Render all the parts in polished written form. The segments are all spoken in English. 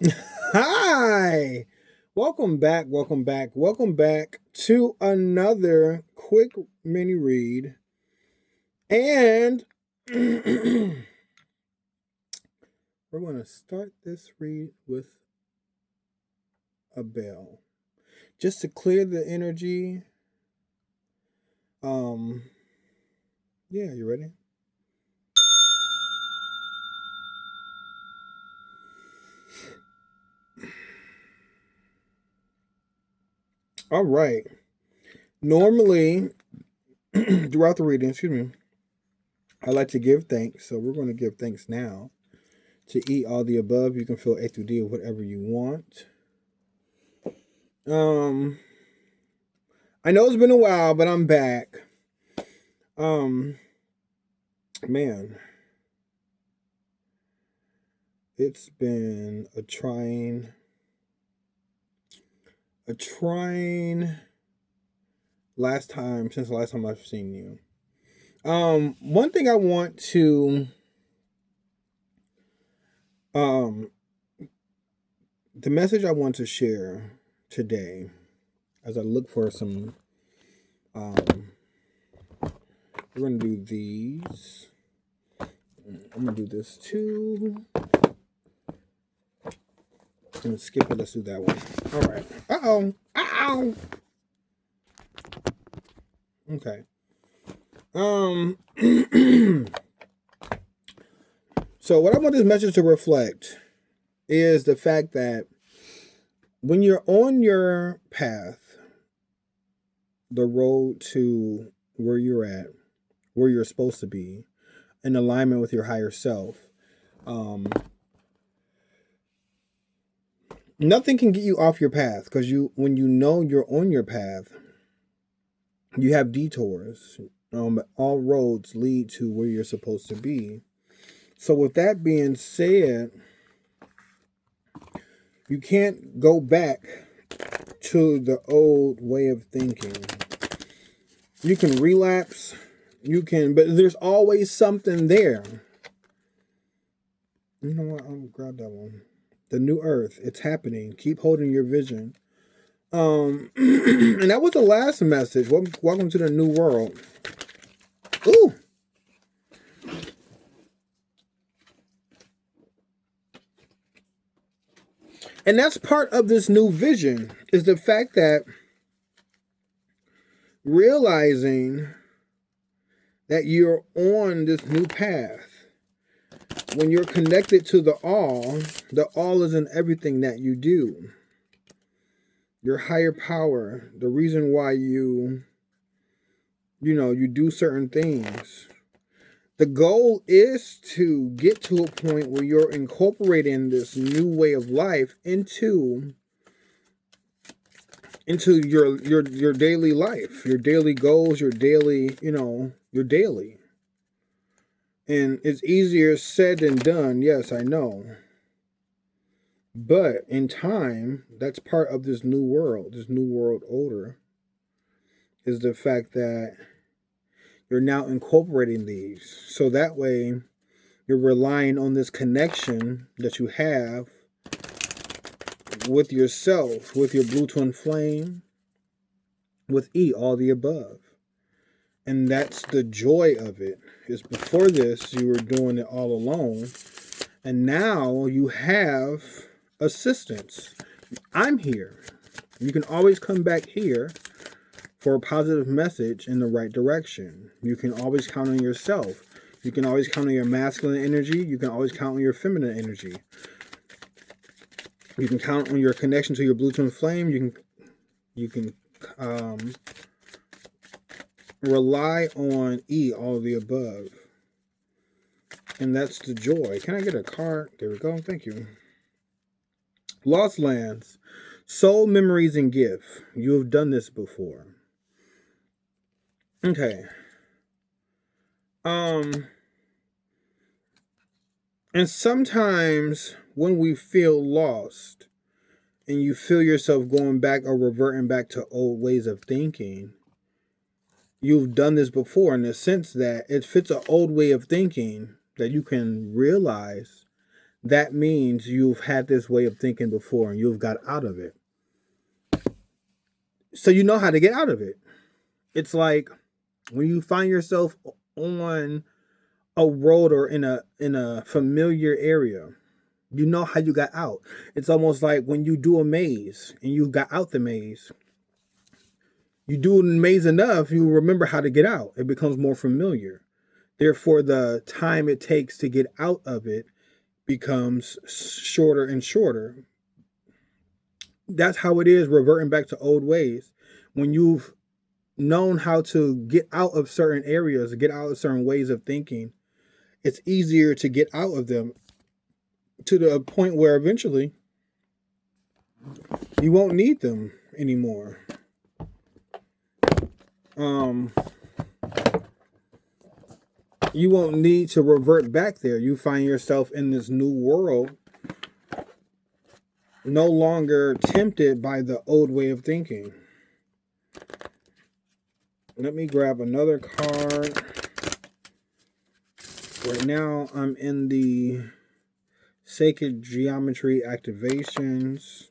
Hi, welcome back to another quick mini read. And we're going to start this read with a bell just to clear the energy. Yeah, you ready? All right. Normally, throughout the reading, I like to give thanks. So we're going to give thanks now. To eat all the above, you can fill A through D of whatever you want. Um, I know it's been a while, but I'm back. Um, man, it's been a trying since the last time I've seen you. One thing I want to the message I want to share today as I look for some we're gonna do these. I'm gonna do this too. I'm gonna skip it. Let's do that one. All right. Uh-oh. Okay. So what I want this message to reflect is the fact that when you're on your path, the road to where you're at, where you're supposed to be, in alignment with your higher self, nothing can get you off your path because when you know you're on your path, you have detours. All roads lead to where you're supposed to be. So with that being said, you can't go back to the old way of thinking. You can relapse, but there's always something there. You know what? I'll grab that one. The new earth, it's happening. Keep holding your vision. And that was the last message. Welcome to the new world. Ooh. And that's part of this new vision, is the fact that realizing that you're on this new path. When you're connected to the all is in everything that you do. Your higher power, the reason why you do certain things. The goal is to get to a point where you're incorporating this new way of life into your daily life, your daily goals, your daily. And it's easier said than done, yes, I know. But in time, that's part of this new world order, is the fact that you're now incorporating these. So that way, you're relying on this connection that you have with yourself, with your blue twin flame, with E, all the above. And that's the joy of it. Is before this, you were doing it all alone. And now you have assistance. I'm here. You can always come back here for a positive message in the right direction. You can always count on yourself. You can always count on your masculine energy. You can always count on your feminine energy. You can count on your connection to your blue twin flame. You can rely on E, all of the above. And that's the joy. Can I get a card? There we go. Thank you. Lost Lands. Soul, memories, and gift. You have done this before. Okay. And sometimes when we feel lost and you feel yourself going back or reverting back to old ways of thinking, you've done this before in the sense that it fits an old way of thinking that you can realize that means you've had this way of thinking before and you've got out of it. So you know how to get out of it. It's like when you find yourself on a road or in a familiar area, you know how you got out. It's almost like when you do a maze and you got out the maze. You do the maze enough, you remember how to get out. It becomes more familiar. Therefore, the time it takes to get out of it becomes shorter and shorter. That's how it is reverting back to old ways. When you've known how to get out of certain areas, get out of certain ways of thinking, it's easier to get out of them to the point where eventually you won't need them anymore. You won't need to revert back there. You find yourself in this new world, no longer tempted by the old way of thinking. Let me grab another card. Right now, I'm in the Sacred Geometry Activations.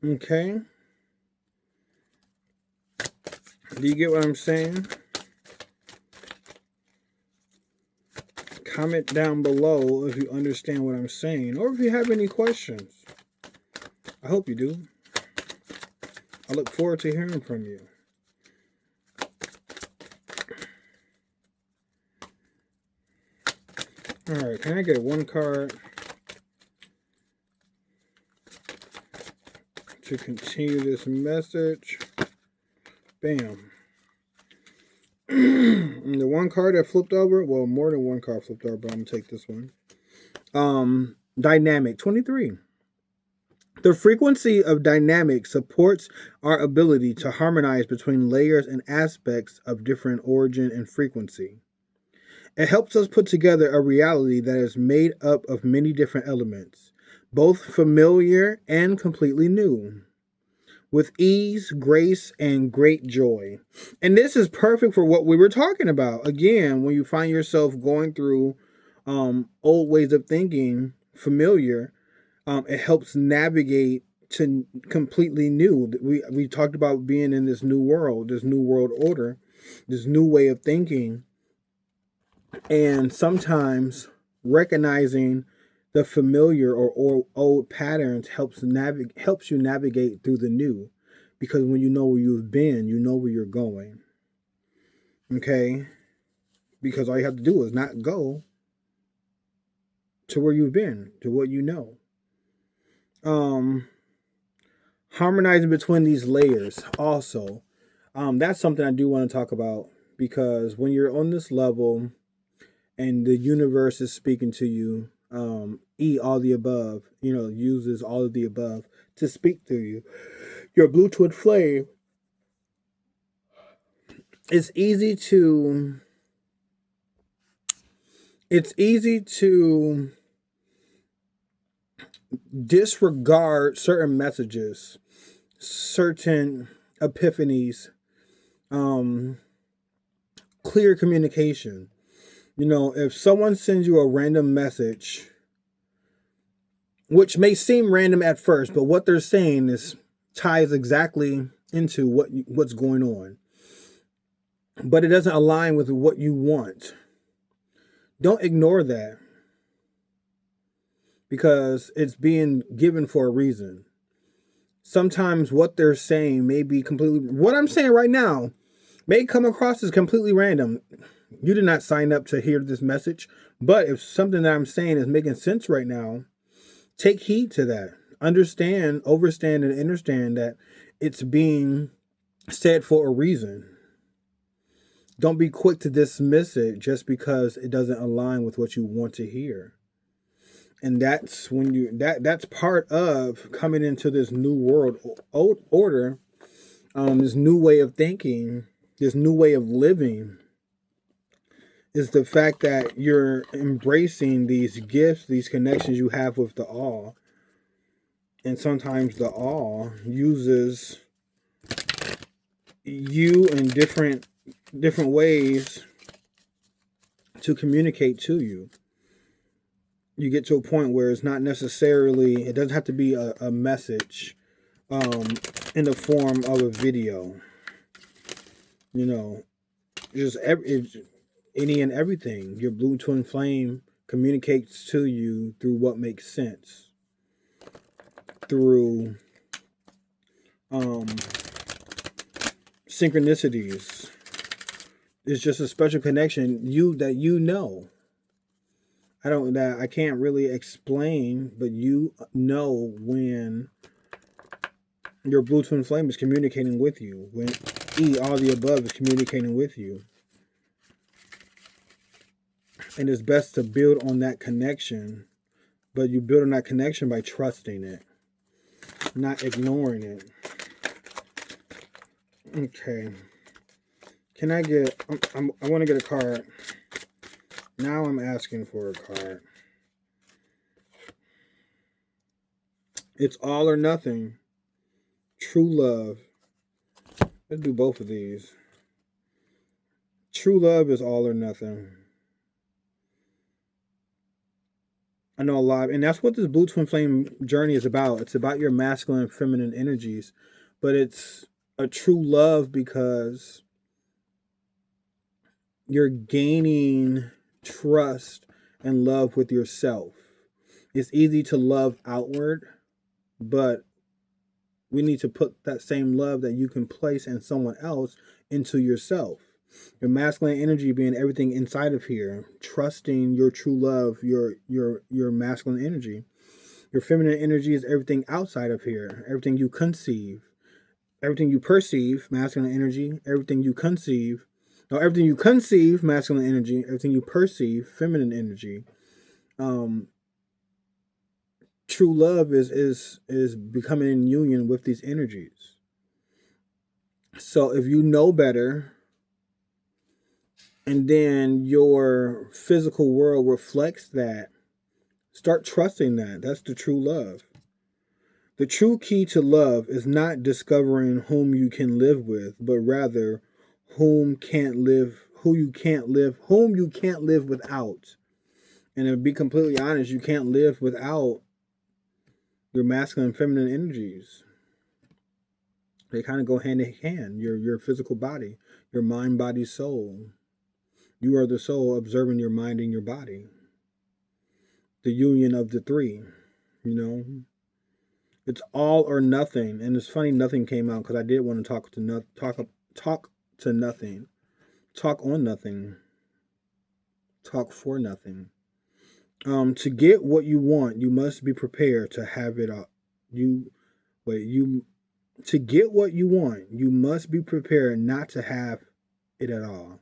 Okay. Do you get what I'm saying? Comment down below if you understand what I'm saying or if you have any questions. I hope you do. I look forward to hearing from you. All right, can I get one card to continue this message? Bam. The one card that flipped over, well, more than one card flipped over, but I'm going to take this one. Dynamic 23. The frequency of dynamic supports our ability to harmonize between layers and aspects of different origin and frequency. It helps us put together a reality that is made up of many different elements, both familiar and completely new, with ease, grace, and great joy. And this is perfect for what we were talking about. Again, when you find yourself going through old ways of thinking, familiar, it helps navigate to completely new. We talked about being in this new world order, this new way of thinking. And sometimes recognizing the familiar or old patterns helps you navigate through the new, because when you know where you've been, you know where you're going. Okay? Because all you have to do is not go to where you've been, to what you know. Harmonizing between these layers also. That's something I do want to talk about, because when you're on this level and the universe is speaking to you, all the above, uses all of the above to speak to you. Your blue twin flame, it's easy to disregard certain messages, certain epiphanies, clear communication. If someone sends you a random message, which may seem random at first, but what they're saying ties exactly into what's going on, but it doesn't align with what you want, don't ignore that, because it's being given for a reason. Sometimes what they're saying may be what I'm saying right now may come across as completely random. You did not sign up to hear this message, but if something that I'm saying is making sense right now, take heed to that. Understand, overstand, and understand that it's being said for a reason. Don't be quick to dismiss it just because it doesn't align with what you want to hear. And that's when that's part of coming into this new world order, this new way of thinking. this new way of living is the fact that you're embracing these gifts, these connections you have with the all. And sometimes the all uses you in different ways to communicate to you. You get to a point where it's not necessarily, it doesn't have to be a message in the form of a video. You know, just any and everything. Your blue twin flame communicates to you through what makes sense. Through synchronicities. It's just a special connection that you know. I can't really explain, but you know when your blue twin flame is communicating with you, when all the above is communicating with you. And it's best to build on that connection, but you build on that connection by trusting it, not ignoring it. Okay. Can I get, I want to get a card. Now I'm asking for a card. It's all or nothing. True love. Let's do both of these. True love is all or nothing. I know a lot, and that's what this blue twin flame journey is about. It's about your masculine and feminine energies, but it's a true love because you're gaining trust and love with yourself. It's easy to love outward, but we need to put that same love that you can place in someone else into yourself. Your masculine energy being everything inside of here, trusting your true love, your masculine energy. Your feminine energy is everything outside of here, everything you conceive, everything you perceive, masculine energy, everything you conceive. No, everything you conceive, masculine energy, everything you perceive, feminine energy. True love is becoming in union with these energies. So if you know better, and then your physical world reflects that, start trusting that. That's the true love. The true key to love is not discovering whom you can live with, but rather whom you can't live without. And to be completely honest, you can't live without your masculine and feminine energies. They kind of go hand in hand. Your physical body, your mind, body, soul. You are the soul observing your mind and your body. The union of the three, you know. It's all or nothing. And it's funny nothing came out because I did want to talk to nothing. Talk on nothing. Talk for nothing. To get what you want, you must be prepared to have it all. To get what you want, you must be prepared not to have it at all.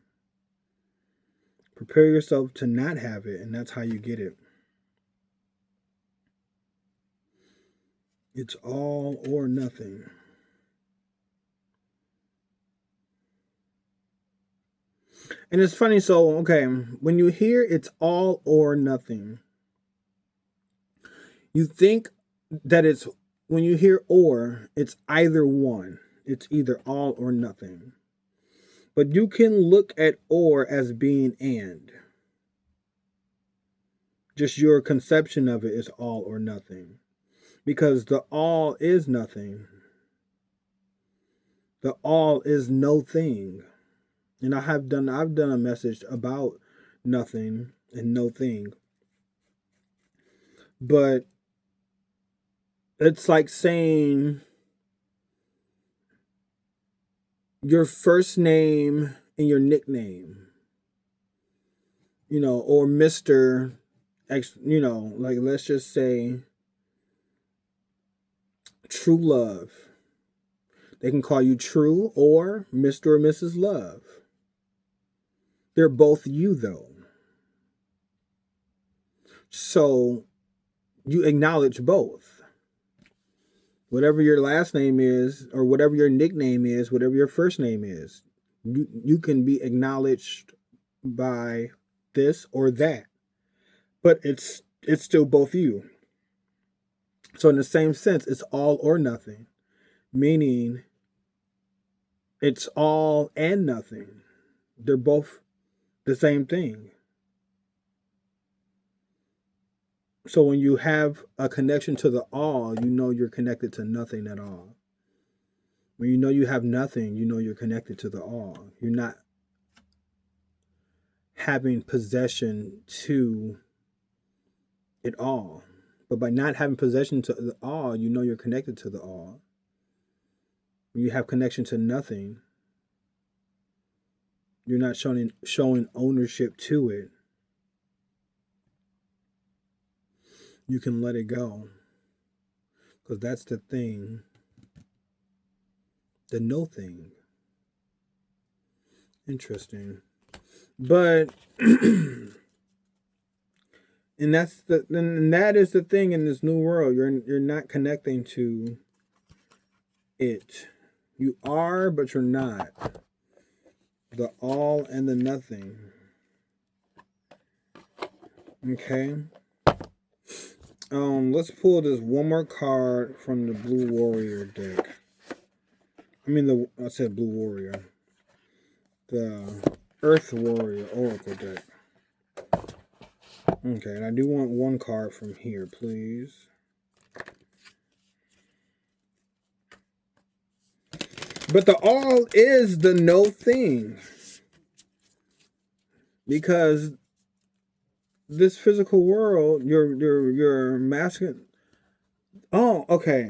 Prepare yourself to not have it, and that's how you get it. It's all or nothing. And it's funny, so, okay, when you hear it's all or nothing, you think that it's, when you hear or, it's either one. It's either all or nothing. But you can look at or as being and. Just your conception of it is all or nothing. Because the all is nothing. The all is no thing. And I've done a message about nothing and no thing. But it's like saying your first name and your nickname. You know, or Mr. X, you know, like let's just say True Love. They can call you True or Mr. or Mrs. Love. They're both you, though. So you acknowledge both. Whatever your last name is, or whatever your nickname is, whatever your first name is, You can be acknowledged by this or that, but it's still both you. So in the same sense, it's all or nothing, meaning it's all and nothing. They're both the same thing. So when you have a connection to the all, you know you're connected to nothing at all. When you know you have nothing, you know you're connected to the all. You're not having possession to it all. But by not having possession to the all, you know you're connected to the all. When you have connection to nothing, you're not showing ownership to it. You can let it go. Because that's the thing. The no thing. Interesting. But and that is the thing in this new world. You're not connecting to it. You are, but you're not. The all and the nothing. Okay. Let's pull this one more card from the Blue Warrior deck. I said Blue Warrior. The Earth Warrior Oracle deck. Okay, and I do want one card from here, please. But the all is the no thing. Because this physical world, your masculine. Oh, okay.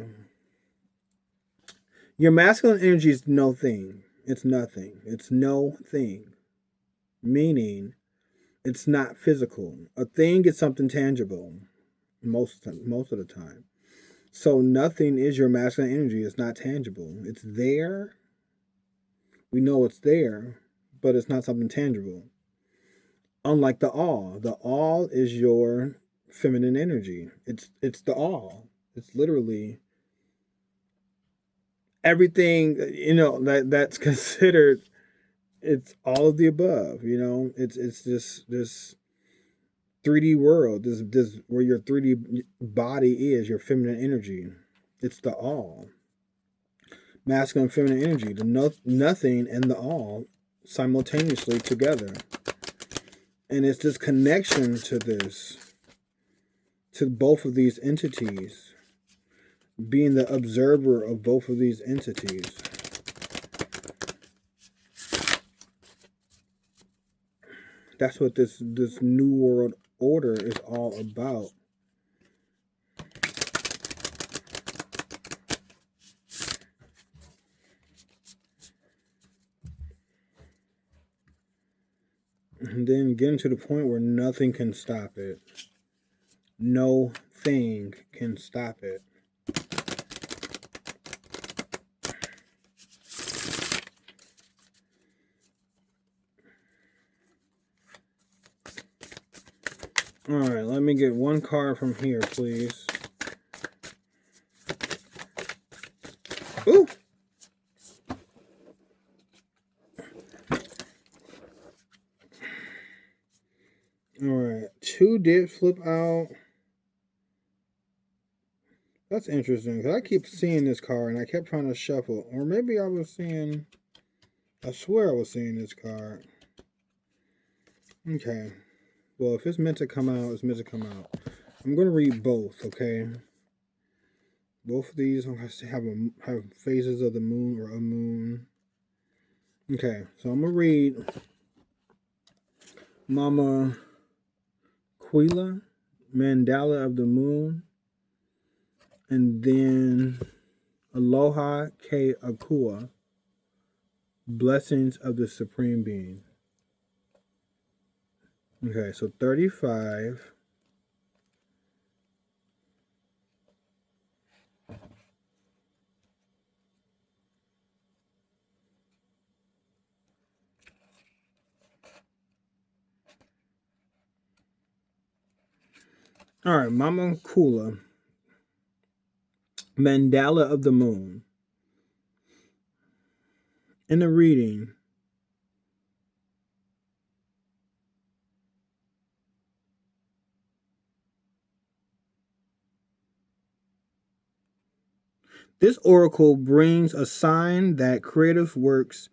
Your masculine energy is no thing. It's nothing. It's no thing. Meaning, it's not physical. A thing is something tangible most of the time. So nothing is your masculine energy. It's not tangible. It's there. We know it's there, but it's not something tangible. Unlike the all. The all is your feminine energy. It's the all. It's literally everything, that's considered. It's all of the above, it's this 3D world, this where your 3D body is, your feminine energy. It's the all. Masculine and feminine energy, the nothing and the all simultaneously together. And it's this connection to both of these entities, being the observer of both of these entities. That's what this new world order is all about. And then getting to the point where nothing can stop it. No thing can stop it. All right, let me get one card from here, please. Ooh! All right, 2 did flip out. That's interesting, because I keep seeing this card, and I kept trying to shuffle. Or maybe I swear I was seeing this card. Okay. Well, if it's meant to come out, it's meant to come out. I'm going to read both, okay? Both of these have phases of the moon or a moon. Okay, so I'm going to read Mama Quila, Mandala of the Moon, and then Aloha Ke Akua, Blessings of the Supreme Being. Okay, so 35. All right, Mama Kula, Mandala of the Moon. In the reading, This oracle brings a sign that creative works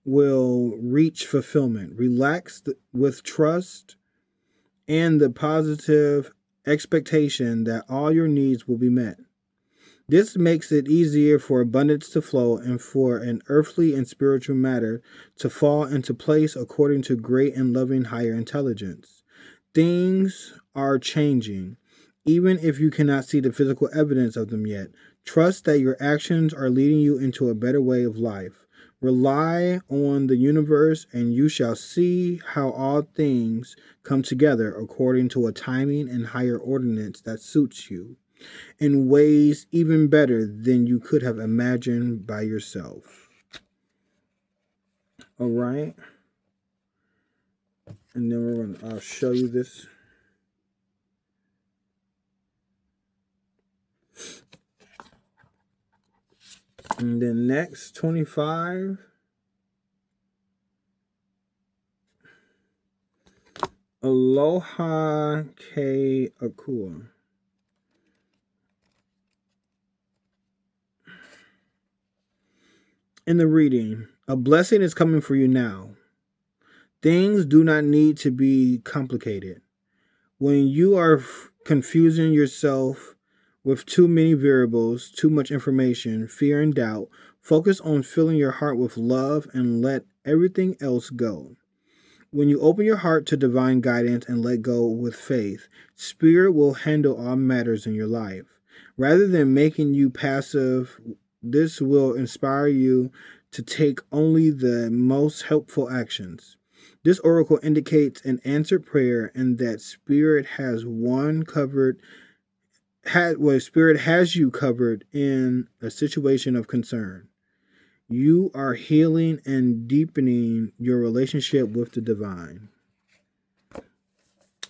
will reach fulfillment. Relax with trust and the positive expectation that all your needs will be met. This makes it easier for abundance to flow and for an earthly and spiritual matter to fall into place according to great and loving higher intelligence. Things are changing, even if you cannot see the physical evidence of them yet. Trust that your actions are leading you into a better way of life. Rely on the universe, and you shall see how all things come together according to a timing and higher ordinance that suits you in ways even better than you could have imagined by yourself. All right. And then I'll show you this. And then next, 25. Aloha Ke Akua. In the reading, a blessing is coming for you now. Things do not need to be complicated. When you are confusing yourself with too many variables, too much information, fear, and doubt, focus on filling your heart with love and let everything else go. When you open your heart to divine guidance and let go with faith, Spirit will handle all matters in your life. Rather than making you passive, this will inspire you to take only the most helpful actions. This oracle indicates an answered prayer and that Spirit has Spirit has you covered in a situation of concern. You are healing and deepening your relationship with the divine.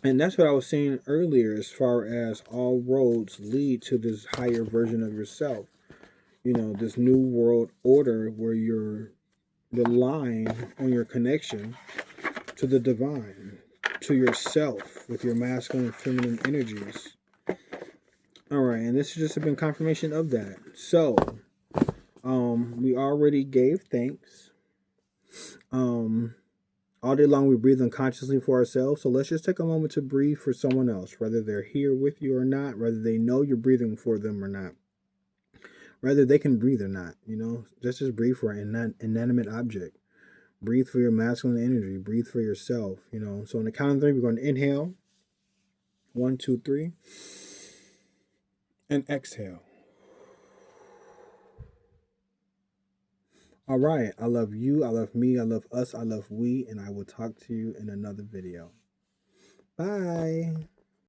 And that's what I was saying earlier, as far as all roads lead to this higher version of yourself. This new world order where you're relying on your connection to the divine, to yourself with your masculine and feminine energies. All right, and this has just been confirmation of that. So, we already gave thanks. All day long we breathe unconsciously for ourselves, so let's just take a moment to breathe for someone else, whether they're here with you or not, whether they know you're breathing for them or not, whether they can breathe or not. Just breathe for an inanimate object. Breathe for your masculine energy. Breathe for yourself. So on the count of 3, we're going to inhale. 1, 2, 3. And exhale. All right. I love you. I love me. I love us. I love we. And I will talk to you in another video. Bye.